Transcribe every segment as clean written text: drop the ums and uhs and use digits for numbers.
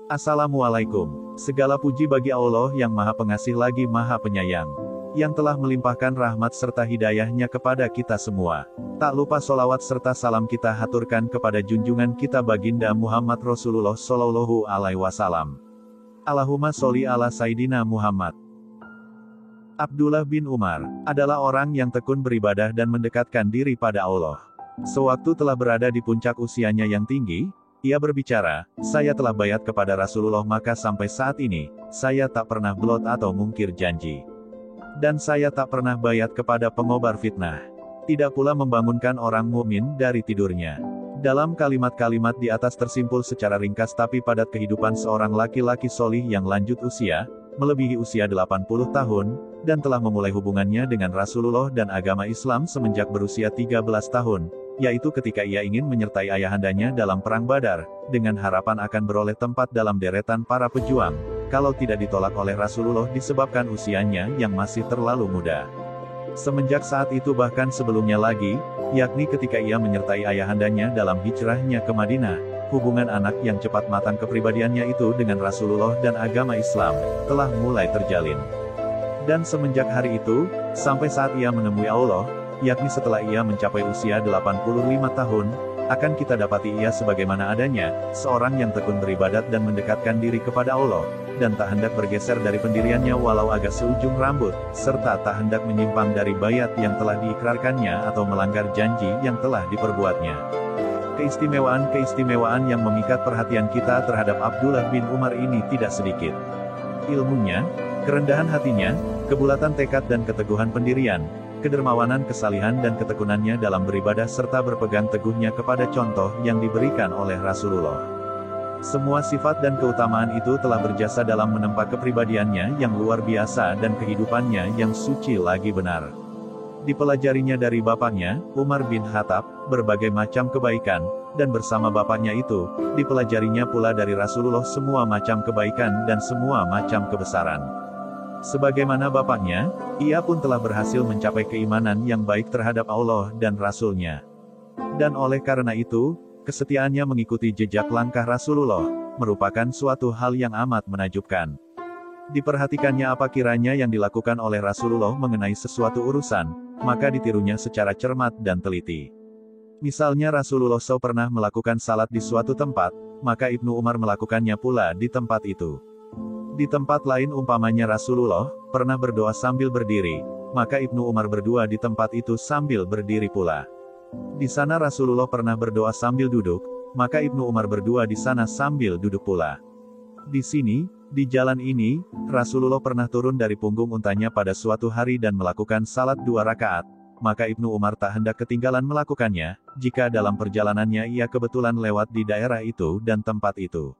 Assalamualaikum. Segala puji bagi Allah yang Maha Pengasih lagi Maha Penyayang, yang telah melimpahkan rahmat serta hidayahnya kepada kita semua. Tak lupa solawat serta salam kita haturkan kepada junjungan kita baginda Muhammad Rasulullah Shallallahu Alaihi Wasallam. Allahumma sholli ala Sayyidina Muhammad. Abdullah bin Umar adalah orang yang tekun beribadah dan mendekatkan diri pada Allah. Sewaktu telah berada di puncak usianya yang tinggi, ia berbicara, "Saya telah baiat kepada Rasulullah, maka sampai saat ini, saya tak pernah belot atau mungkir janji. Dan saya tak pernah baiat kepada pengobar fitnah. Tidak pula membangunkan orang mukmin dari tidurnya." Dalam kalimat-kalimat di atas tersimpul secara ringkas tapi padat kehidupan seorang laki-laki solih yang lanjut usia, melebihi usia 80 tahun, dan telah memulai hubungannya dengan Rasulullah dan agama Islam semenjak berusia 13 tahun. Yaitu ketika ia ingin menyertai ayahandanya dalam Perang Badar, dengan harapan akan beroleh tempat dalam deretan para pejuang, kalau tidak ditolak oleh Rasulullah disebabkan usianya yang masih terlalu muda. Semenjak saat itu bahkan sebelumnya lagi, yakni ketika ia menyertai ayahandanya dalam hijrahnya ke Madinah, hubungan anak yang cepat matang kepribadiannya itu dengan Rasulullah dan agama Islam, telah mulai terjalin. Dan semenjak hari itu, sampai saat ia menemui Allah, yakni setelah ia mencapai usia 85 tahun, akan kita dapati ia sebagaimana adanya, seorang yang tekun beribadat dan mendekatkan diri kepada Allah, dan tak hendak bergeser dari pendiriannya walau agak seujung rambut, serta tak hendak menyimpang dari baiat yang telah diikrarkannya atau melanggar janji yang telah diperbuatnya. Keistimewaan yang memikat perhatian kita terhadap Abdullah bin Umar ini tidak sedikit. Ilmunya, kerendahan hatinya, kebulatan tekad dan keteguhan pendirian, kedermawanan kesalihan dan ketekunannya dalam beribadah serta berpegang teguhnya kepada contoh yang diberikan oleh Rasulullah. Semua sifat dan keutamaan itu telah berjasa dalam menempa kepribadiannya yang luar biasa dan kehidupannya yang suci lagi benar. Dipelajarinya dari bapaknya, Umar bin Khattab, berbagai macam kebaikan, dan bersama bapaknya itu, dipelajarinya pula dari Rasulullah semua macam kebaikan dan semua macam kebesaran. Sebagaimana bapaknya, ia pun telah berhasil mencapai keimanan yang baik terhadap Allah dan Rasul-Nya. Dan oleh karena itu, kesetiaannya mengikuti jejak langkah Rasulullah, merupakan suatu hal yang amat menakjubkan. Diperhatikannya apa kiranya yang dilakukan oleh Rasulullah mengenai sesuatu urusan, maka ditirunya secara cermat dan teliti. Misalnya Rasulullah SAW pernah melakukan salat di suatu tempat, maka Ibnu Umar melakukannya pula di tempat itu. Di tempat lain umpamanya Rasulullah pernah berdoa sambil berdiri, maka Ibnu Umar berdua di tempat itu sambil berdiri pula. Di sana Rasulullah pernah berdoa sambil duduk, maka Ibnu Umar berdua di sana sambil duduk pula. Di sini, di jalan ini, Rasulullah pernah turun dari punggung untanya pada suatu hari dan melakukan salat 2 rakaat, maka Ibnu Umar tak hendak ketinggalan melakukannya, jika dalam perjalanannya ia kebetulan lewat di daerah itu dan tempat itu.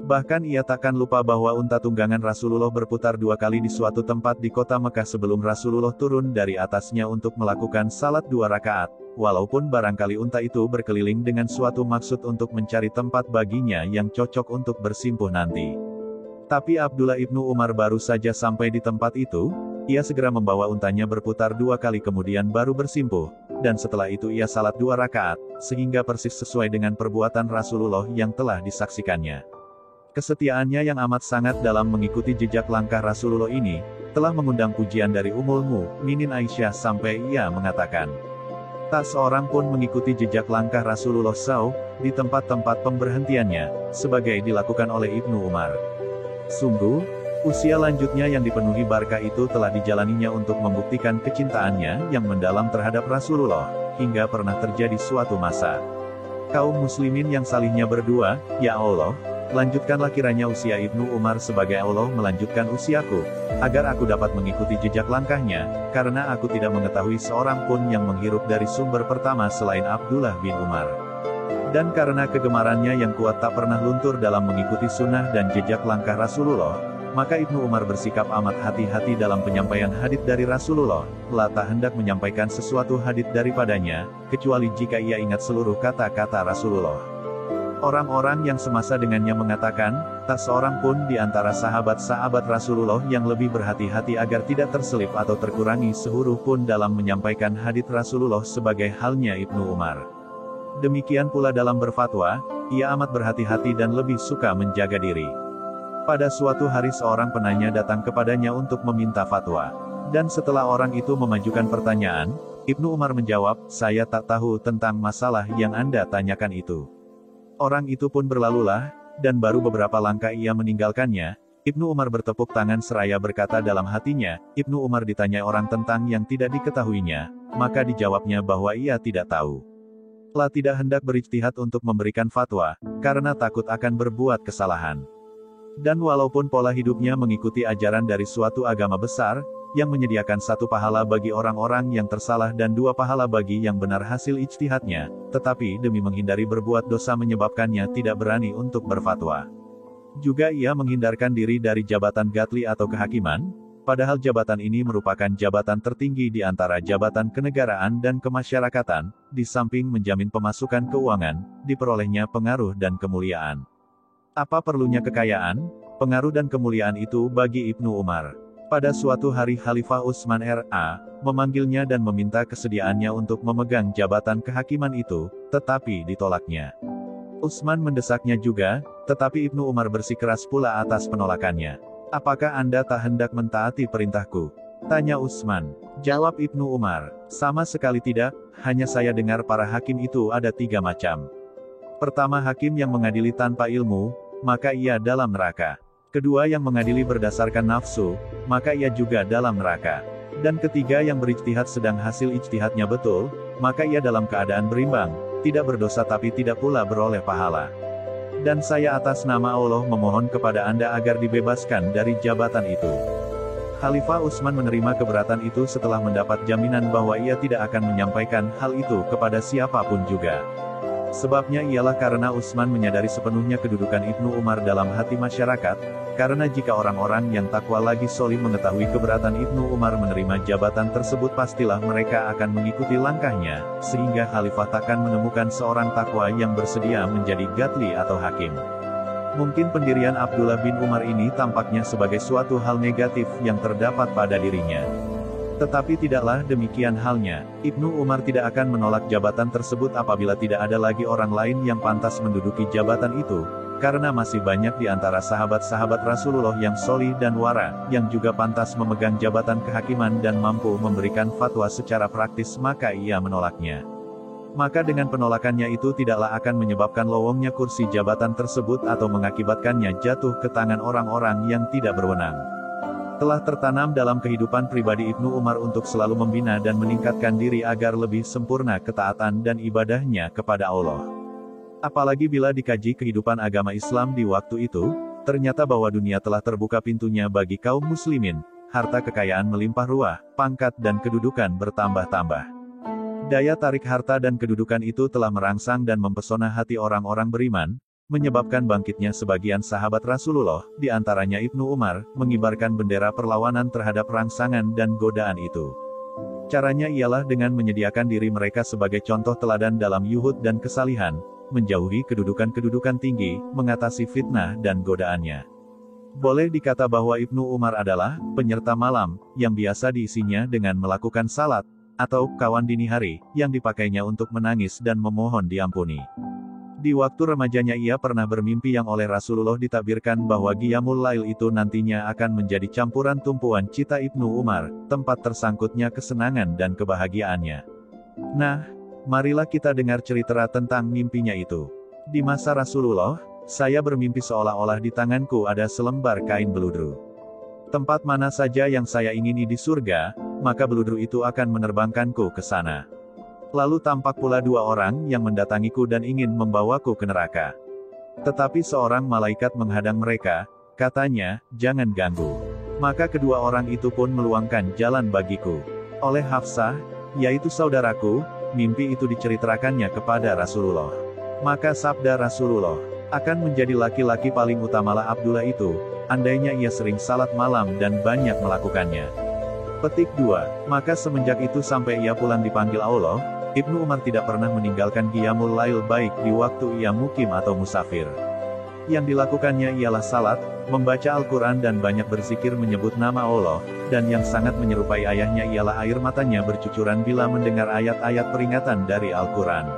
Bahkan ia takkan lupa bahwa unta tunggangan Rasulullah berputar 2 kali di suatu tempat di kota Mekah sebelum Rasulullah turun dari atasnya untuk melakukan salat 2 rakaat, walaupun barangkali unta itu berkeliling dengan suatu maksud untuk mencari tempat baginya yang cocok untuk bersimpuh nanti. Tapi Abdullah ibnu Umar baru saja sampai di tempat itu, ia segera membawa untanya berputar 2 kali kemudian baru bersimpuh, dan setelah itu ia salat 2 rakaat, sehingga persis sesuai dengan perbuatan Rasulullah yang telah disaksikannya. Kesetiaannya yang amat sangat dalam mengikuti jejak langkah Rasulullah ini, telah mengundang pujian dari Ummul Mukminin Aisyah sampai ia mengatakan, "Tak seorang pun mengikuti jejak langkah Rasulullah SAW, di tempat-tempat pemberhentiannya, sebagai dilakukan oleh Ibnu Umar. Sungguh, usia lanjutnya yang dipenuhi barakah itu telah dijalaninya untuk membuktikan kecintaannya yang mendalam terhadap Rasulullah, hingga pernah terjadi suatu masa kaum muslimin yang salihnya berdua, 'Ya Allah, lanjutkanlah kiranya usia Ibnu Umar sebagai Allah melanjutkan usiaku, agar aku dapat mengikuti jejak langkahnya, karena aku tidak mengetahui seorang pun yang menghirup dari sumber pertama selain Abdullah bin Umar. Dan karena kegemarannya yang kuat tak pernah luntur dalam mengikuti sunnah dan jejak langkah Rasulullah, maka Ibnu Umar bersikap amat hati-hati dalam penyampaian hadits dari Rasulullah, tak hendak menyampaikan sesuatu hadits daripadanya, kecuali jika ia ingat seluruh kata-kata Rasulullah. Orang-orang yang semasa dengannya mengatakan, tak seorang pun di antara sahabat-sahabat Rasulullah yang lebih berhati-hati agar tidak terselip atau terkurangi sehuruf pun dalam menyampaikan hadits Rasulullah sebagai halnya Ibnu Umar. Demikian pula dalam berfatwa, ia amat berhati-hati dan lebih suka menjaga diri. Pada suatu hari seorang penanya datang kepadanya untuk meminta fatwa. Dan setelah orang itu memajukan pertanyaan, Ibnu Umar menjawab, "Saya tak tahu tentang masalah yang Anda tanyakan itu." Orang itu pun berlalulah, dan baru beberapa langkah ia meninggalkannya. Ibnu Umar bertepuk tangan seraya berkata dalam hatinya, Ibnu Umar ditanya orang tentang yang tidak diketahuinya, maka dijawabnya bahwa ia tidak tahu. Lah tidak hendak berijtihad untuk memberikan fatwa, karena takut akan berbuat kesalahan. Dan walaupun pola hidupnya mengikuti ajaran dari suatu agama besar, yang menyediakan 1 pahala bagi orang-orang yang tersalah dan 2 pahala bagi yang benar hasil ijtihadnya, tetapi demi menghindari berbuat dosa menyebabkannya tidak berani untuk berfatwa. Juga ia menghindarkan diri dari jabatan gatli atau kehakiman, padahal jabatan ini merupakan jabatan tertinggi di antara jabatan kenegaraan dan kemasyarakatan, di samping menjamin pemasukan keuangan, diperolehnya pengaruh dan kemuliaan. Apa perlunya kekayaan, pengaruh dan kemuliaan itu bagi Ibnu Umar? Pada suatu hari Khalifah Utsman R.A. memanggilnya dan meminta kesediaannya untuk memegang jabatan kehakiman itu, tetapi ditolaknya. Utsman mendesaknya juga, tetapi Ibnu Umar bersikeras pula atas penolakannya. "Apakah Anda tak hendak mentaati perintahku?" tanya Utsman. Jawab Ibnu Umar, "Sama sekali tidak, hanya saya dengar para hakim itu ada 3 macam. Pertama, hakim yang mengadili tanpa ilmu, maka ia dalam neraka. Kedua, yang mengadili berdasarkan nafsu, maka ia juga dalam neraka. Dan ketiga, yang berijtihad sedang hasil ijtihadnya betul, maka ia dalam keadaan berimbang, tidak berdosa tapi tidak pula beroleh pahala. Dan saya atas nama Allah memohon kepada Anda agar dibebaskan dari jabatan itu." Khalifah Utsman menerima keberatan itu setelah mendapat jaminan bahwa ia tidak akan menyampaikan hal itu kepada siapapun juga. Sebabnya ialah karena Utsman menyadari sepenuhnya kedudukan Ibnu Umar dalam hati masyarakat, karena jika orang-orang yang takwa lagi solih mengetahui keberatan Ibnu Umar menerima jabatan tersebut pastilah mereka akan mengikuti langkahnya, sehingga khalifah takkan menemukan seorang takwa yang bersedia menjadi gatli atau hakim. Mungkin pendirian Abdullah bin Umar ini tampaknya sebagai suatu hal negatif yang terdapat pada dirinya. Tetapi tidaklah demikian halnya. Ibnu Umar tidak akan menolak jabatan tersebut apabila tidak ada lagi orang lain yang pantas menduduki jabatan itu, karena masih banyak di antara sahabat-sahabat Rasulullah yang solih dan wara, yang juga pantas memegang jabatan kehakiman dan mampu memberikan fatwa secara praktis, maka ia menolaknya. Maka dengan penolakannya itu tidaklah akan menyebabkan lowongnya kursi jabatan tersebut atau mengakibatkannya jatuh ke tangan orang-orang yang tidak berwenang. Telah tertanam dalam kehidupan pribadi Ibnu Umar untuk selalu membina dan meningkatkan diri agar lebih sempurna ketaatan dan ibadahnya kepada Allah. Apalagi bila dikaji kehidupan agama Islam di waktu itu, ternyata bahwa dunia telah terbuka pintunya bagi kaum muslimin, harta kekayaan melimpah ruah, pangkat dan kedudukan bertambah-tambah. Daya tarik harta dan kedudukan itu telah merangsang dan mempesona hati orang-orang beriman, menyebabkan bangkitnya sebagian sahabat Rasulullah, di antaranya Ibnu Umar, mengibarkan bendera perlawanan terhadap rangsangan dan godaan itu. Caranya ialah dengan menyediakan diri mereka sebagai contoh teladan dalam yuhud dan kesalihan, menjauhi kedudukan-kedudukan tinggi, mengatasi fitnah dan godaannya. Boleh dikata bahwa Ibnu Umar adalah penyerta malam, yang biasa diisinya dengan melakukan salat, atau kawan dini hari, yang dipakainya untuk menangis dan memohon diampuni. Di waktu remajanya ia pernah bermimpi yang oleh Rasulullah ditabirkan bahwa Qiyamul Lail itu nantinya akan menjadi campuran tumpuan cita Ibnu Umar, tempat tersangkutnya kesenangan dan kebahagiaannya. Nah, marilah kita dengar cerita tentang mimpinya itu. Di masa Rasulullah, saya bermimpi seolah-olah di tanganku ada selembar kain beludru. Tempat mana saja yang saya ingini di surga, maka beludru itu akan menerbangkanku ke sana. Lalu tampak pula 2 orang yang mendatangiku dan ingin membawaku ke neraka. Tetapi seorang malaikat menghadang mereka, katanya, "Jangan ganggu." Maka kedua orang itu pun meluangkan jalan bagiku. Oleh Hafsah, yaitu saudaraku, mimpi itu diceritakannya kepada Rasulullah. Maka sabda Rasulullah, "Akan menjadi laki-laki paling utamalah Abdullah itu, andainya ia sering salat malam dan banyak melakukannya." Petik 2. Maka semenjak itu sampai ia pulang dipanggil Allah, Ibnu Umar tidak pernah meninggalkan Qiyamul Lail baik di waktu ia mukim atau musafir. Yang dilakukannya ialah salat, membaca Al-Quran dan banyak berzikir menyebut nama Allah, dan yang sangat menyerupai ayahnya ialah air matanya bercucuran bila mendengar ayat-ayat peringatan dari Al-Quran.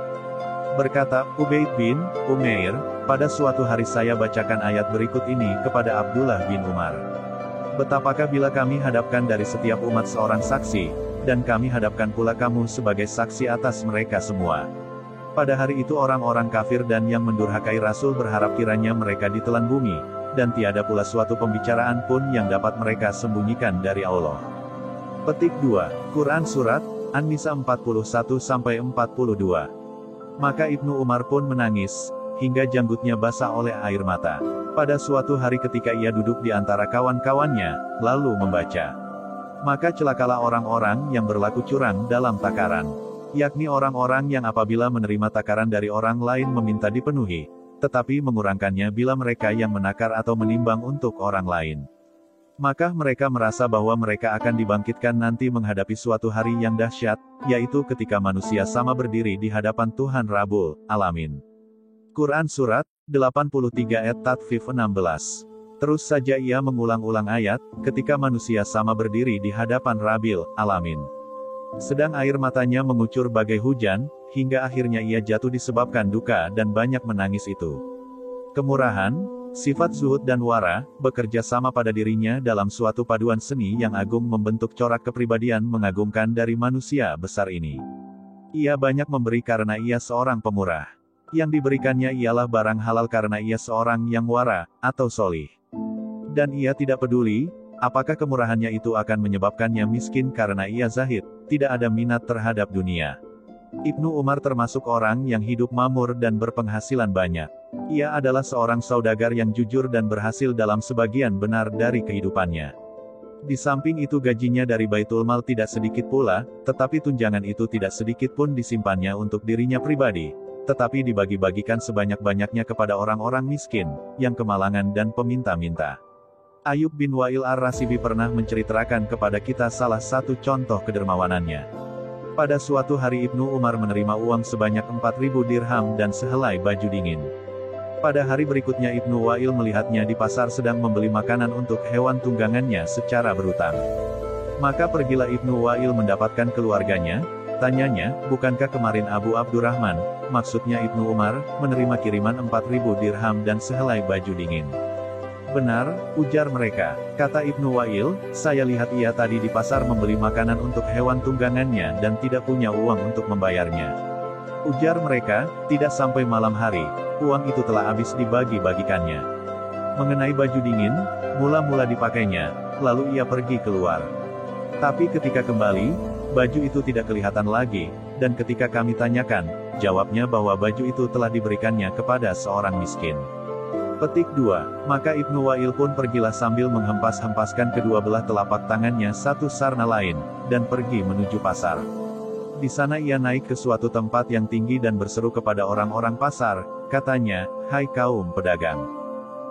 Berkata Ubaid bin Umair, pada suatu hari saya bacakan ayat berikut ini kepada Abdullah bin Umar. Betapakah bila kami hadapkan dari setiap umat seorang saksi, dan kami hadapkan pula kamu sebagai saksi atas mereka semua. Pada hari itu orang-orang kafir dan yang mendurhakai Rasul berharap kiranya mereka ditelan bumi, dan tiada pula suatu pembicaraan pun yang dapat mereka sembunyikan dari Allah. Petik 2. Quran Surat An-Nisa 41-42. Maka Ibnu Umar pun menangis, hingga janggutnya basah oleh air mata. Pada suatu hari ketika ia duduk di antara kawan-kawannya, lalu membaca. Maka celakalah orang-orang yang berlaku curang dalam takaran. Yakni orang-orang yang apabila menerima takaran dari orang lain meminta dipenuhi, tetapi mengurangkannya bila mereka yang menakar atau menimbang untuk orang lain. Maka mereka merasa bahwa mereka akan dibangkitkan nanti menghadapi suatu hari yang dahsyat, yaitu ketika manusia sama berdiri di hadapan Tuhan Rabbul Alamin. Quran Surat 83 ayat Tatfif 16. Terus saja ia mengulang-ulang ayat, ketika manusia sama berdiri di hadapan Rabbil Alamin. Sedang air matanya mengucur bagai hujan, hingga akhirnya ia jatuh disebabkan duka dan banyak menangis itu. Kemurahan, sifat zuhud dan wara, bekerja sama pada dirinya dalam suatu paduan seni yang agung membentuk corak kepribadian mengagumkan dari manusia besar ini. Ia banyak memberi karena ia seorang pemurah. Yang diberikannya ialah barang halal karena ia seorang yang wara, atau solih. Dan ia tidak peduli, apakah kemurahannya itu akan menyebabkannya miskin karena ia zahid, tidak ada minat terhadap dunia. Ibnu Umar termasuk orang yang hidup makmur dan berpenghasilan banyak. Ia adalah seorang saudagar yang jujur dan berhasil dalam sebagian benar dari kehidupannya. Di samping itu gajinya dari Baitul Mal tidak sedikit pula, tetapi tunjangan itu tidak sedikit pun disimpannya untuk dirinya pribadi, tetapi dibagi-bagikan sebanyak-banyaknya kepada orang-orang miskin, yang kemalangan dan peminta-minta. Ayub bin Wa'il Ar-Rasibi pernah menceritakan kepada kita salah satu contoh kedermawanannya. Pada suatu hari Ibnu Umar menerima uang sebanyak 4.000 dirham dan sehelai baju dingin. Pada hari berikutnya Ibnu Wa'il melihatnya di pasar sedang membeli makanan untuk hewan tunggangannya secara berutang. Maka pergilah Ibnu Wa'il mendapatkan keluarganya, tanyanya, bukankah kemarin Abu Abdurrahman, maksudnya Ibnu Umar, menerima kiriman 4.000 dirham dan sehelai baju dingin? Benar, ujar mereka. Kata Ibnu Wa'il, saya lihat ia tadi di pasar membeli makanan untuk hewan tunggangannya dan tidak punya uang untuk membayarnya. Ujar mereka, tidak sampai malam hari, uang itu telah habis dibagi-bagikannya. Mengenai baju dingin, mula-mula dipakainya, lalu ia pergi keluar. Tapi ketika kembali, baju itu tidak kelihatan lagi, dan ketika kami tanyakan, jawabnya bahwa baju itu telah diberikannya kepada seorang miskin. Petik 2. Maka Ibnu Wa'il pun pergilah sambil menghempas-hempaskan kedua belah telapak tangannya satu sarna lain, dan pergi menuju pasar. Di sana ia naik ke suatu tempat yang tinggi dan berseru kepada orang-orang pasar, katanya, hai kaum pedagang.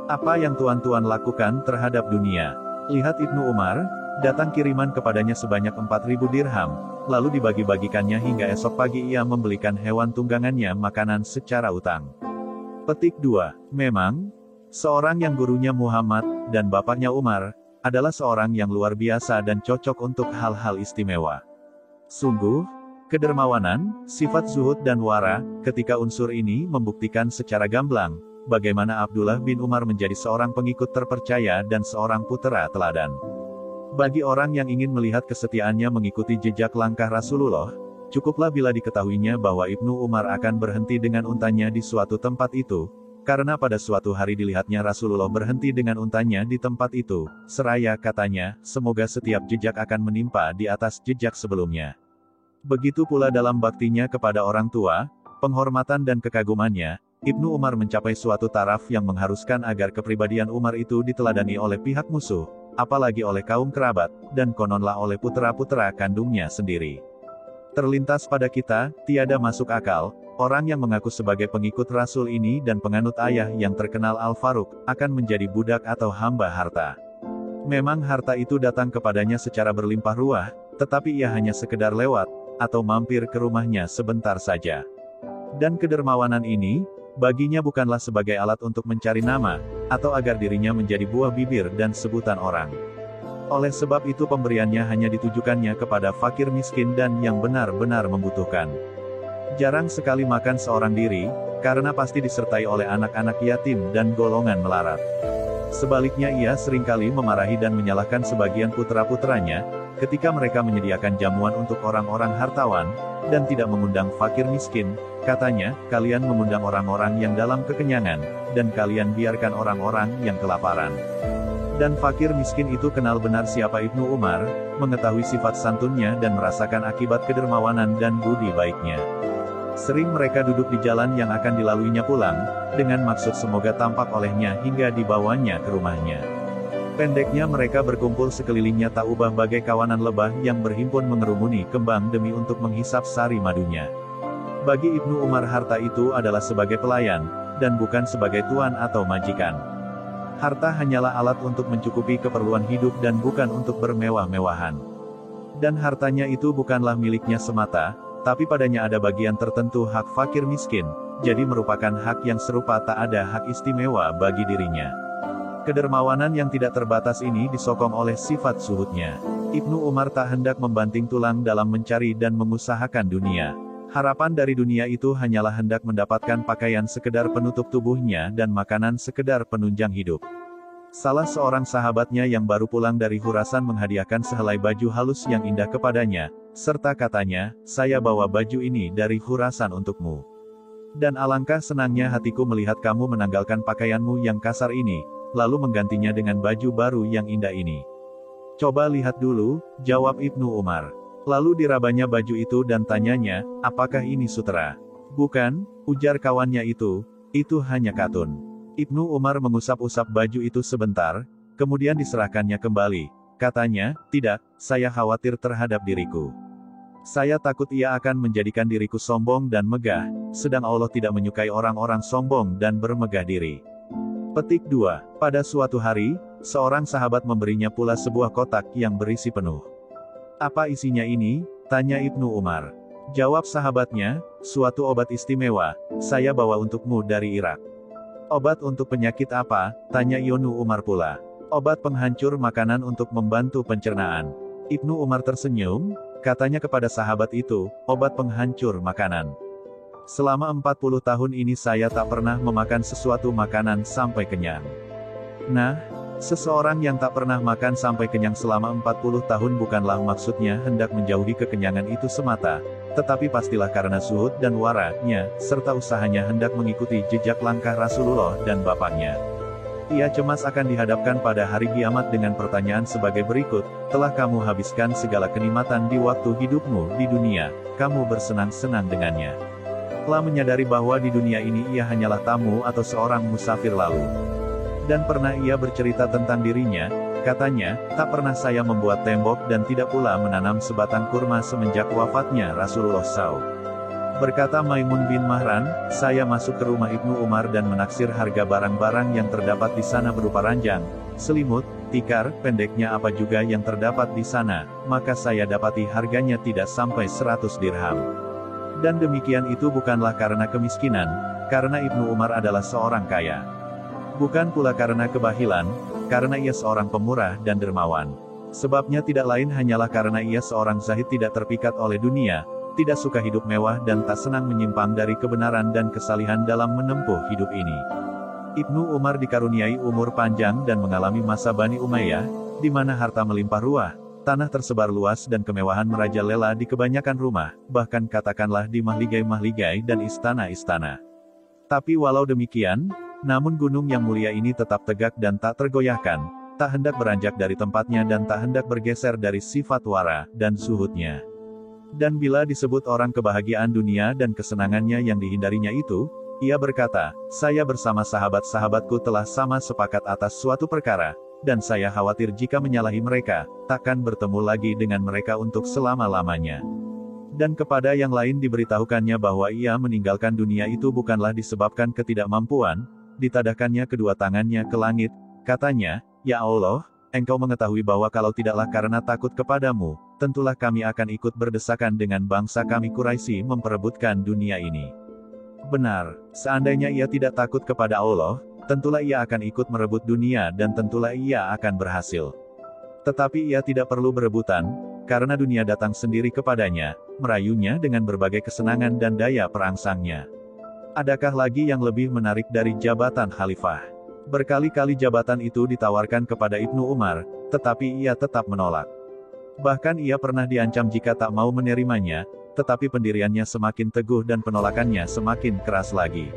Apa yang tuan-tuan lakukan terhadap dunia? Lihat Ibnu Umar, datang kiriman kepadanya sebanyak 4.000 dirham, lalu dibagi-bagikannya hingga esok pagi ia membelikan hewan tunggangannya makanan secara utang. Petik 2. Memang, seorang yang gurunya Muhammad, dan bapaknya Umar, adalah seorang yang luar biasa dan cocok untuk hal-hal istimewa. Sungguh, kedermawanan, sifat zuhud dan wara, ketika unsur ini membuktikan secara gamblang, bagaimana Abdullah bin Umar menjadi seorang pengikut terpercaya dan seorang putera teladan. Bagi orang yang ingin melihat kesetiaannya mengikuti jejak langkah Rasulullah, cukuplah bila diketahuinya bahwa Ibnu Umar akan berhenti dengan untanya di suatu tempat itu, karena pada suatu hari dilihatnya Rasulullah berhenti dengan untanya di tempat itu, seraya katanya, semoga setiap jejak akan menimpa di atas jejak sebelumnya. Begitu pula dalam baktinya kepada orang tua, penghormatan dan kekagumannya, Ibnu Umar mencapai suatu taraf yang mengharuskan agar kepribadian Umar itu diteladani oleh pihak musuh, apalagi oleh kaum kerabat, dan kononlah oleh putra-putra kandungnya sendiri. Terlintas pada kita, tiada masuk akal, orang yang mengaku sebagai pengikut Rasul ini dan penganut ayah yang terkenal Al-Faruq, akan menjadi budak atau hamba harta. Memang harta itu datang kepadanya secara berlimpah ruah, tetapi ia hanya sekedar lewat, atau mampir ke rumahnya sebentar saja. Dan kedermawanan ini, baginya bukanlah sebagai alat untuk mencari nama, atau agar dirinya menjadi buah bibir dan sebutan orang. Oleh sebab itu pemberiannya hanya ditujukannya kepada fakir miskin dan yang benar-benar membutuhkan. Jarang sekali makan seorang diri, karena pasti disertai oleh anak-anak yatim dan golongan melarat. Sebaliknya ia seringkali memarahi dan menyalahkan sebagian putra-putranya, ketika mereka menyediakan jamuan untuk orang-orang hartawan, dan tidak mengundang fakir miskin. Katanya, kalian mengundang orang-orang yang dalam kekenyangan, dan kalian biarkan orang-orang yang kelaparan. Dan fakir miskin itu kenal benar siapa Ibnu Umar, mengetahui sifat santunnya dan merasakan akibat kedermawanan dan budi baiknya. Sering mereka duduk di jalan yang akan dilaluinya pulang, dengan maksud semoga tampak olehnya hingga dibawanya ke rumahnya. Pendeknya mereka berkumpul sekelilingnya tak ubah bagai kawanan lebah yang berhimpun mengerumuni kembang demi untuk menghisap sari madunya. Bagi Ibnu Umar harta itu adalah sebagai pelayan, dan bukan sebagai tuan atau majikan. Harta hanyalah alat untuk mencukupi keperluan hidup dan bukan untuk bermewah-mewahan. Dan hartanya itu bukanlah miliknya semata, tapi padanya ada bagian tertentu hak fakir miskin, jadi merupakan hak yang serupa tak ada hak istimewa bagi dirinya. Kedermawanan yang tidak terbatas ini disokong oleh sifat zuhudnya. Ibnu Umar tak hendak membanting tulang dalam mencari dan mengusahakan dunia. Harapan dari dunia itu hanyalah hendak mendapatkan pakaian sekedar penutup tubuhnya dan makanan sekedar penunjang hidup. Salah seorang sahabatnya yang baru pulang dari Khurasan menghadiahkan sehelai baju halus yang indah kepadanya, serta katanya, "Saya bawa baju ini dari Khurasan untukmu. Dan alangkah senangnya hatiku melihat kamu menanggalkan pakaianmu yang kasar ini, lalu menggantinya dengan baju baru yang indah ini." "Coba lihat dulu," jawab Ibnu Umar. Lalu dirabanya baju itu dan tanyanya, "Apakah ini sutera?" "Bukan," ujar kawannya itu hanya katun. Ibnu Umar mengusap-usap baju itu sebentar, kemudian diserahkannya kembali. Katanya, "Tidak, saya khawatir terhadap diriku. Saya takut ia akan menjadikan diriku sombong dan megah, sedang Allah tidak menyukai orang-orang sombong dan bermegah diri." Petik 2. Pada suatu hari, seorang sahabat memberinya pula sebuah kotak yang berisi penuh. "Apa isinya ini?" tanya Ibnu Umar. Jawab sahabatnya, "Suatu obat istimewa, saya bawa untukmu dari Irak." "Obat untuk penyakit apa?" tanya Ibnu Umar pula. "Obat penghancur makanan untuk membantu pencernaan." Ibnu Umar tersenyum, katanya kepada sahabat itu, "Obat penghancur makanan. Selama 40 tahun ini saya tak pernah memakan sesuatu makanan sampai kenyang." Nah, seseorang yang tak pernah makan sampai kenyang selama 40 tahun bukanlah maksudnya hendak menjauhi kekenyangan itu semata, tetapi pastilah karena zuhud dan wara'nya, serta usahanya hendak mengikuti jejak langkah Rasulullah dan bapaknya. Ia cemas akan dihadapkan pada hari kiamat dengan pertanyaan sebagai berikut, "Telah kamu habiskan segala kenikmatan di waktu hidupmu di dunia, kamu bersenang-senang dengannya. Telah menyadari bahwa di dunia ini ia hanyalah tamu atau seorang musafir lalu." Dan pernah ia bercerita tentang dirinya, katanya, "Tak pernah saya membuat tembok dan tidak pula menanam sebatang kurma semenjak wafatnya Rasulullah SAW." Berkata Maimun bin Mahran, "Saya masuk ke rumah Ibnu Umar dan menaksir harga barang-barang yang terdapat di sana berupa ranjang, selimut, tikar, pendeknya apa juga yang terdapat di sana, maka saya dapati harganya tidak sampai 100 dirham. Dan demikian itu bukanlah karena kemiskinan, karena Ibnu Umar adalah seorang kaya. Bukan pula karena kebahilan, karena ia seorang pemurah dan dermawan. Sebabnya tidak lain hanyalah karena ia seorang zahid tidak terpikat oleh dunia, tidak suka hidup mewah dan tak senang menyimpang dari kebenaran dan kesalihan dalam menempuh hidup ini." Ibnu Umar dikaruniai umur panjang dan mengalami masa Bani Umayyah, di mana harta melimpah ruah, tanah tersebar luas dan kemewahan merajalela di kebanyakan rumah, bahkan katakanlah di mahligai-mahligai dan istana-istana. Tapi walau demikian, namun gunung yang mulia ini tetap tegak dan tak tergoyahkan, tak hendak beranjak dari tempatnya dan tak hendak bergeser dari sifat wara dan zuhudnya. Dan bila disebut orang kebahagiaan dunia dan kesenangannya yang dihindarinya itu, ia berkata, "Saya bersama sahabat-sahabatku telah sama sepakat atas suatu perkara, dan saya khawatir jika menyalahi mereka, takkan bertemu lagi dengan mereka untuk selama-lamanya." Dan kepada yang lain diberitahukannya bahwa ia meninggalkan dunia itu bukanlah disebabkan ketidakmampuan. Ditadahkannya kedua tangannya ke langit, katanya, "Ya Allah, Engkau mengetahui bahwa kalau tidaklah karena takut kepadamu, tentulah kami akan ikut berdesakan dengan bangsa kami Quraisy memperebutkan dunia ini." Benar, seandainya ia tidak takut kepada Allah, tentulah ia akan ikut merebut dunia dan tentulah ia akan berhasil. Tetapi ia tidak perlu berebutan, karena dunia datang sendiri kepadanya, merayunya dengan berbagai kesenangan dan daya perangsangnya. Adakah lagi yang lebih menarik dari jabatan khalifah? Berkali-kali jabatan itu ditawarkan kepada Ibnu Umar, tetapi ia tetap menolak. Bahkan ia pernah diancam jika tak mau menerimanya, tetapi pendiriannya semakin teguh dan penolakannya semakin keras lagi.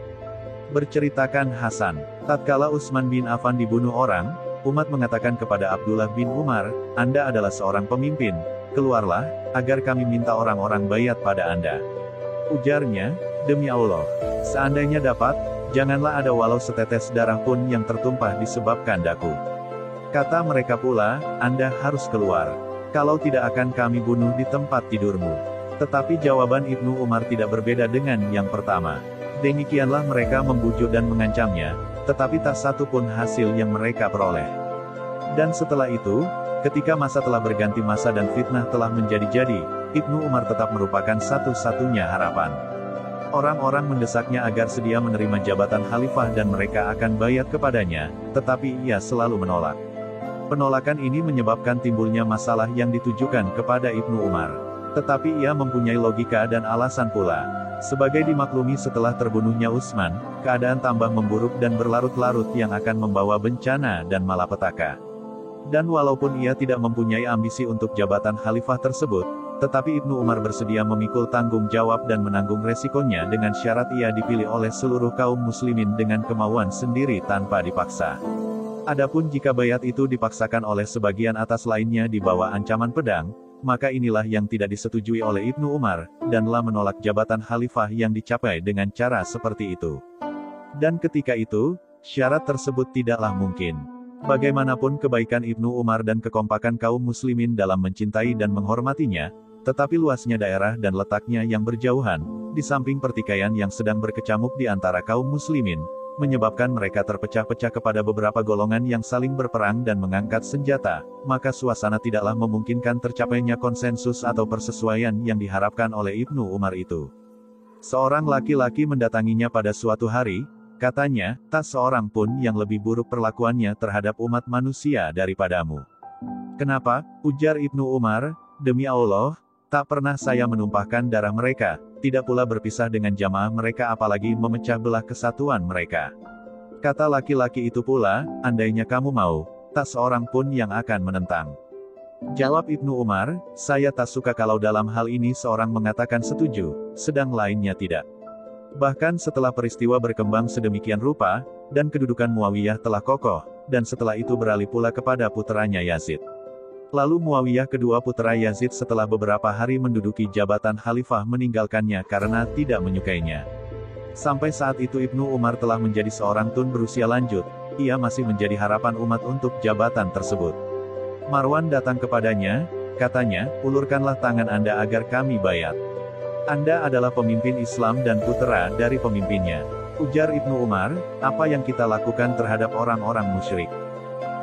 Berceritakan Hasan, tatkala Utsman bin Affan dibunuh orang, umat mengatakan kepada Abdullah bin Umar, "Anda adalah seorang pemimpin, keluarlah, agar kami minta orang-orang bayat pada Anda." Ujarnya, "Demi Allah, seandainya dapat, janganlah ada walau setetes darah pun yang tertumpah disebabkan daku." Kata mereka pula, "Anda harus keluar. Kalau tidak akan kami bunuh di tempat tidurmu." Tetapi jawaban Ibnu Umar tidak berbeda dengan yang pertama. Demikianlah mereka membujuk dan mengancamnya, tetapi tak satu pun hasil yang mereka peroleh. Dan setelah itu, ketika masa telah berganti masa dan fitnah telah menjadi-jadi, Ibnu Umar tetap merupakan satu-satunya harapan. Orang-orang mendesaknya agar sedia menerima jabatan khalifah dan mereka akan bayat kepadanya, tetapi ia selalu menolak. Penolakan ini menyebabkan timbulnya masalah yang ditujukan kepada Ibnu Umar. Tetapi ia mempunyai logika dan alasan pula. Sebagai dimaklumi setelah terbunuhnya Utsman, keadaan tambah memburuk dan berlarut-larut yang akan membawa bencana dan malapetaka. Dan walaupun ia tidak mempunyai ambisi untuk jabatan khalifah tersebut, tetapi Ibnu Umar bersedia memikul tanggung jawab dan menanggung resikonya dengan syarat ia dipilih oleh seluruh kaum muslimin dengan kemauan sendiri tanpa dipaksa. Adapun jika bayat itu dipaksakan oleh sebagian atas lainnya di bawah ancaman pedang, maka inilah yang tidak disetujui oleh Ibnu Umar, danlah menolak jabatan khalifah yang dicapai dengan cara seperti itu. Dan ketika itu, syarat tersebut tidaklah mungkin. Bagaimanapun kebaikan Ibnu Umar dan kekompakan kaum muslimin dalam mencintai dan menghormatinya, tetapi luasnya daerah dan letaknya yang berjauhan, di samping pertikaian yang sedang berkecamuk di antara kaum muslimin, menyebabkan mereka terpecah-pecah kepada beberapa golongan yang saling berperang dan mengangkat senjata, maka suasana tidaklah memungkinkan tercapainya konsensus atau persesuaian yang diharapkan oleh Ibnu Umar itu. Seorang laki-laki mendatanginya pada suatu hari, katanya, "Tak seorang pun yang lebih buruk perlakuannya terhadap umat manusia daripadamu." "Kenapa?" ujar Ibnu Umar, "Demi Allah, tak pernah saya menumpahkan darah mereka, tidak pula berpisah dengan jamaah mereka apalagi memecah belah kesatuan mereka." Kata laki-laki itu pula, "Andainya kamu mau, tak seorang pun yang akan menentang." Jawab Ibnu Umar, "Saya tak suka kalau dalam hal ini seorang mengatakan setuju, sedang lainnya tidak." Bahkan setelah peristiwa berkembang sedemikian rupa, dan kedudukan Muawiyah telah kokoh, dan setelah itu beralih pula kepada puteranya Yazid. Lalu Muawiyah kedua putra Yazid setelah beberapa hari menduduki jabatan khalifah meninggalkannya karena tidak menyukainya. Sampai saat itu Ibnu Umar telah menjadi seorang tun berusia lanjut, ia masih menjadi harapan umat untuk jabatan tersebut. Marwan datang kepadanya, katanya, "Ulurkanlah tangan Anda agar kami bayat. Anda adalah pemimpin Islam dan putra dari pemimpinnya." Ujar Ibnu Umar, "Apa yang kita lakukan terhadap orang-orang musyrik?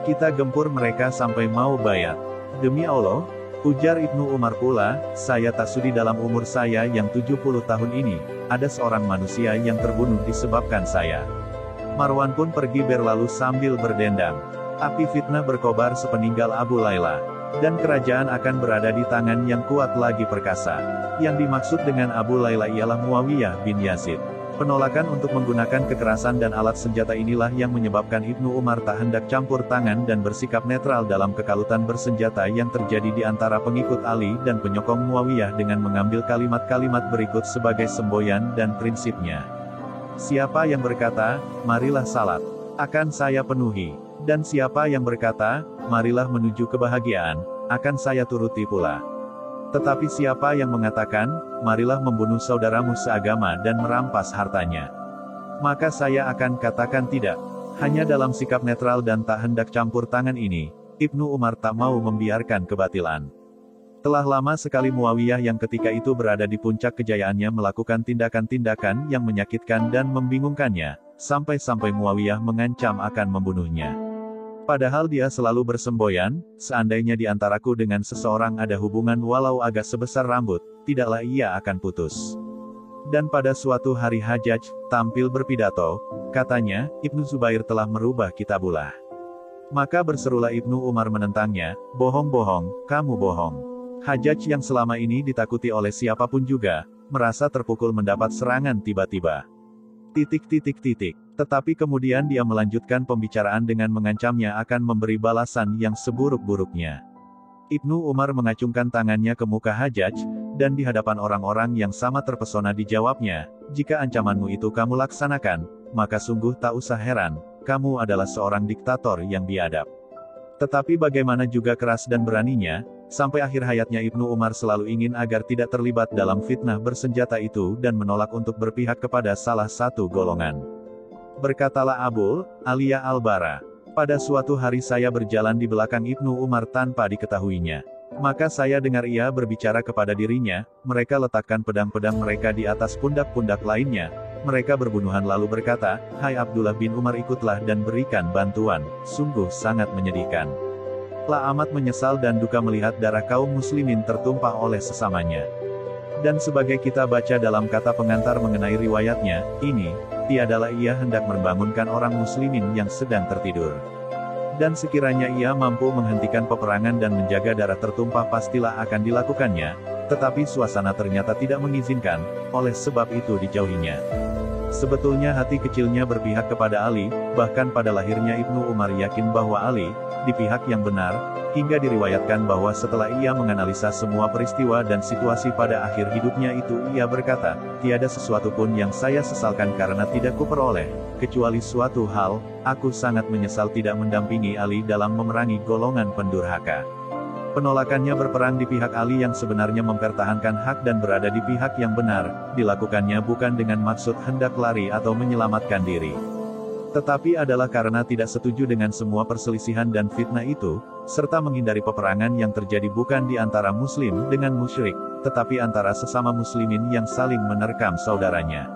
Kita gempur mereka sampai mau bayat." "Demi Allah," ujar Ibnu Umar pula, "saya tak sudi dalam umur saya yang 70 tahun ini, ada seorang manusia yang terbunuh disebabkan saya." Marwan pun pergi berlalu sambil berdendang. Api fitnah berkobar sepeninggal Abu Layla. Dan kerajaan akan berada di tangan yang kuat lagi perkasa. Yang dimaksud dengan Abu Layla ialah Muawiyah bin Yazid. Penolakan untuk menggunakan kekerasan dan alat senjata inilah yang menyebabkan Ibnu Umar tak hendak campur tangan dan bersikap netral dalam kekalutan bersenjata yang terjadi di antara pengikut Ali dan penyokong Muawiyah dengan mengambil kalimat-kalimat berikut sebagai semboyan dan prinsipnya. "Siapa yang berkata, 'Marilah salat,' akan saya penuhi. Dan siapa yang berkata, 'Marilah menuju kebahagiaan,' akan saya turuti pula. Tetapi siapa yang mengatakan, 'Marilah membunuh saudaramu seagama dan merampas hartanya,' maka saya akan katakan tidak." Hanya dalam sikap netral dan tak hendak campur tangan ini, Ibnu Umar tak mau membiarkan kebatilan. Telah lama sekali Muawiyah yang ketika itu berada di puncak kejayaannya melakukan tindakan-tindakan yang menyakitkan dan membingungkannya, sampai-sampai Muawiyah mengancam akan membunuhnya. Padahal dia selalu bersemboyan, "Seandainya di antaraku dengan seseorang ada hubungan walau agak sebesar rambut, tidaklah ia akan putus." Dan pada suatu hari Hajjaj, tampil berpidato, katanya, "Ibnu Zubair telah merubah kitabullah." Maka berserulah Ibnu Umar menentangnya, "Bohong-bohong, kamu bohong. Hajjaj yang selama ini ditakuti oleh siapapun juga, merasa terpukul mendapat serangan tiba-tiba. Tetapi kemudian dia melanjutkan pembicaraan dengan mengancamnya akan memberi balasan yang seburuk-buruknya. Ibnu Umar mengacungkan tangannya ke muka Hajjaj, dan di hadapan orang-orang yang sama terpesona dijawabnya, "Jika ancamanmu itu kamu laksanakan, maka sungguh tak usah heran, kamu adalah seorang diktator yang biadab." Tetapi bagaimana juga keras dan beraninya, sampai akhir hayatnya Ibnu Umar selalu ingin agar tidak terlibat dalam fitnah bersenjata itu dan menolak untuk berpihak kepada salah satu golongan. Berkatalah Abul Aliyah Al-Bara, "Pada suatu hari saya berjalan di belakang Ibnu Umar tanpa diketahuinya. Maka saya dengar ia berbicara kepada dirinya, mereka letakkan pedang-pedang mereka di atas pundak-pundak lainnya. Mereka berbunuhan lalu berkata, 'Hai Abdullah bin Umar, ikutlah dan berikan bantuan.' Sungguh sangat menyedihkan. Lah amat menyesal dan duka melihat darah kaum muslimin tertumpah oleh sesamanya." Dan sebagai kita baca dalam kata pengantar mengenai riwayatnya, ini, tiadalah ia hendak membangunkan orang muslimin yang sedang tertidur. Dan sekiranya ia mampu menghentikan peperangan dan menjaga darah tertumpah pastilah akan dilakukannya, tetapi suasana ternyata tidak mengizinkan, oleh sebab itu dijauhinya. Sebetulnya hati kecilnya berpihak kepada Ali, bahkan pada lahirnya Ibnu Umar yakin bahwa Ali, di pihak yang benar, hingga diriwayatkan bahwa setelah ia menganalisa semua peristiwa dan situasi pada akhir hidupnya itu ia berkata, "Tiada sesuatu pun yang saya sesalkan karena tidak kuperoleh, kecuali suatu hal, aku sangat menyesal tidak mendampingi Ali dalam memerangi golongan pendurhaka." Penolakannya berperang di pihak Ali yang sebenarnya mempertahankan hak dan berada di pihak yang benar, dilakukannya bukan dengan maksud hendak lari atau menyelamatkan diri. Tetapi adalah karena tidak setuju dengan semua perselisihan dan fitnah itu, serta menghindari peperangan yang terjadi bukan di antara muslim dengan musyrik, tetapi antara sesama muslimin yang saling menerkam saudaranya.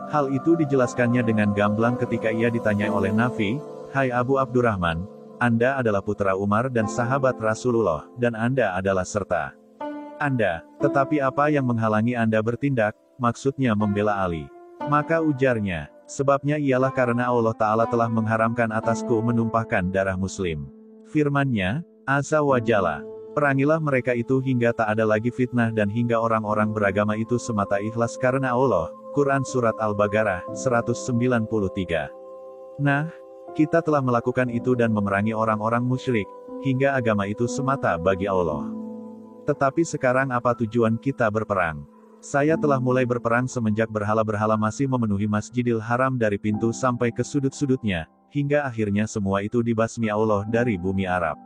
Hal itu dijelaskannya dengan gamblang ketika ia ditanyai oleh Nafi, "Hai Abu Abdurrahman, Anda adalah putra Umar dan sahabat Rasulullah, dan Anda adalah serta Anda. Tetapi apa yang menghalangi Anda bertindak?" Maksudnya membela Ali. Maka ujarnya, "Sebabnya ialah karena Allah Ta'ala telah mengharamkan atasku menumpahkan darah muslim." Firman-Nya, Azza wa Jalla, "Perangilah mereka itu hingga tak ada lagi fitnah dan hingga orang-orang beragama itu semata ikhlas karena Allah." Quran Surat Al-Baqarah, 193. Nah, kita telah melakukan itu dan memerangi orang-orang musyrik, hingga agama itu semata bagi Allah. Tetapi sekarang apa tujuan kita berperang? Saya telah mulai berperang semenjak berhala-berhala masih memenuhi Masjidil Haram dari pintu sampai ke sudut-sudutnya, hingga akhirnya semua itu dibasmi Allah dari bumi Arab.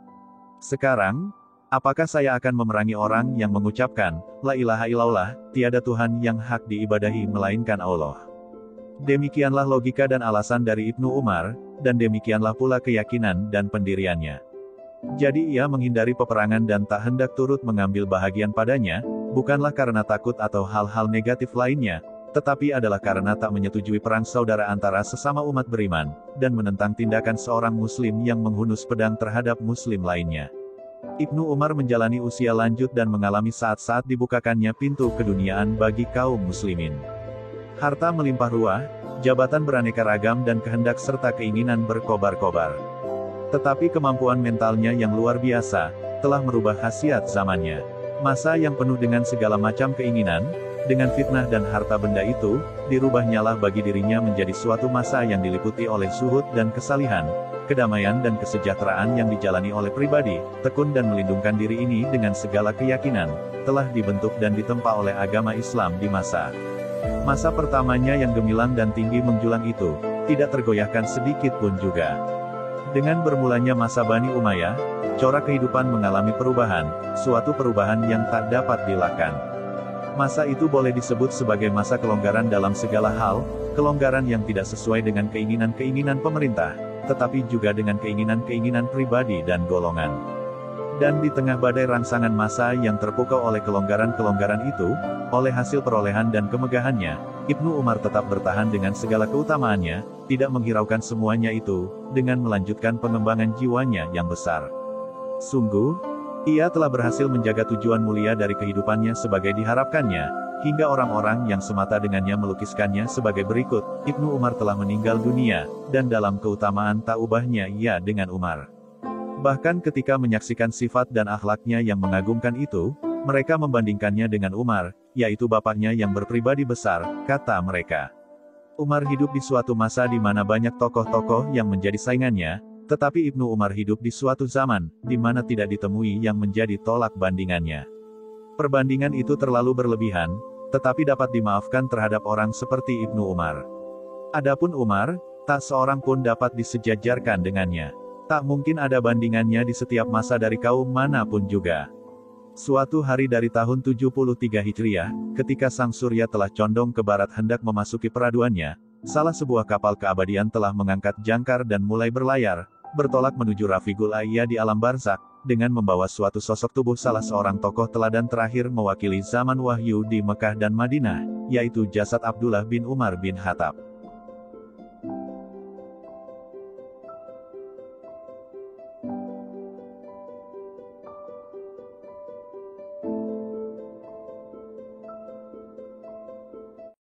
Sekarang, apakah saya akan memerangi orang yang mengucapkan, La ilaha illallah, tiada Tuhan yang hak diibadahi melainkan Allah? Demikianlah logika dan alasan dari Ibnu Umar, dan demikianlah pula keyakinan dan pendiriannya. Jadi ia menghindari peperangan dan tak hendak turut mengambil bahagian padanya, bukanlah karena takut atau hal-hal negatif lainnya, tetapi adalah karena tak menyetujui perang saudara antara sesama umat beriman, dan menentang tindakan seorang muslim yang menghunus pedang terhadap muslim lainnya. Ibnu Umar menjalani usia lanjut dan mengalami saat-saat dibukakannya pintu keduniaan bagi kaum muslimin. Harta melimpah ruah, jabatan beraneka ragam dan kehendak serta keinginan berkobar-kobar. Tetapi kemampuan mentalnya yang luar biasa, telah merubah khasiat zamannya. Masa yang penuh dengan segala macam keinginan, dengan fitnah dan harta benda itu, dirubahnya bagi dirinya menjadi suatu masa yang diliputi oleh zuhud dan kesalihan, kedamaian dan kesejahteraan yang dijalani oleh pribadi, tekun dan melindungkan diri ini dengan segala keyakinan, telah dibentuk dan ditempa oleh agama Islam di masa pertamanya yang gemilang dan tinggi menjulang itu, tidak tergoyahkan sedikit pun juga. Dengan bermulanya masa Bani Umayyah, corak kehidupan mengalami perubahan, suatu perubahan yang tak dapat dielakkan. Masa itu boleh disebut sebagai masa kelonggaran dalam segala hal, kelonggaran yang tidak sesuai dengan keinginan-keinginan pemerintah, tetapi juga dengan keinginan-keinginan pribadi dan golongan. Dan di tengah badai rangsangan masa yang terpukau oleh kelonggaran-kelonggaran itu, oleh hasil perolehan dan kemegahannya, Ibnu Umar tetap bertahan dengan segala keutamaannya, tidak menghiraukan semuanya itu, dengan melanjutkan pengembangan jiwanya yang besar. Sungguh, ia telah berhasil menjaga tujuan mulia dari kehidupannya sebagai diharapkannya, hingga orang-orang yang semata dengannya melukiskannya sebagai berikut, Ibnu Umar telah meninggal dunia, dan dalam keutamaan tak ubahnya ia dengan Umar. Bahkan ketika menyaksikan sifat dan akhlaknya yang mengagumkan itu, Mereka membandingkannya dengan Umar, yaitu bapaknya yang berpribadi besar, kata mereka. Umar hidup di suatu masa di mana banyak tokoh-tokoh yang menjadi saingannya, tetapi Ibnu Umar hidup di suatu zaman, di mana tidak ditemui yang menjadi tolak bandingannya. Perbandingan itu terlalu berlebihan, tetapi dapat dimaafkan terhadap orang seperti Ibnu Umar. Adapun Umar, tak seorang pun dapat disejajarkan dengannya. Tak mungkin ada bandingannya di setiap masa dari kaum manapun juga. Suatu hari dari tahun 73 Hijriah, ketika sang surya telah condong ke barat hendak memasuki peraduannya, salah sebuah kapal keabadian telah mengangkat jangkar dan mulai berlayar, bertolak menuju Rafiqul A'la di alam barzakh, dengan membawa suatu sosok tubuh salah seorang tokoh teladan terakhir mewakili zaman wahyu di Mekah dan Madinah, yaitu jasad Abdullah bin Umar bin Khattab.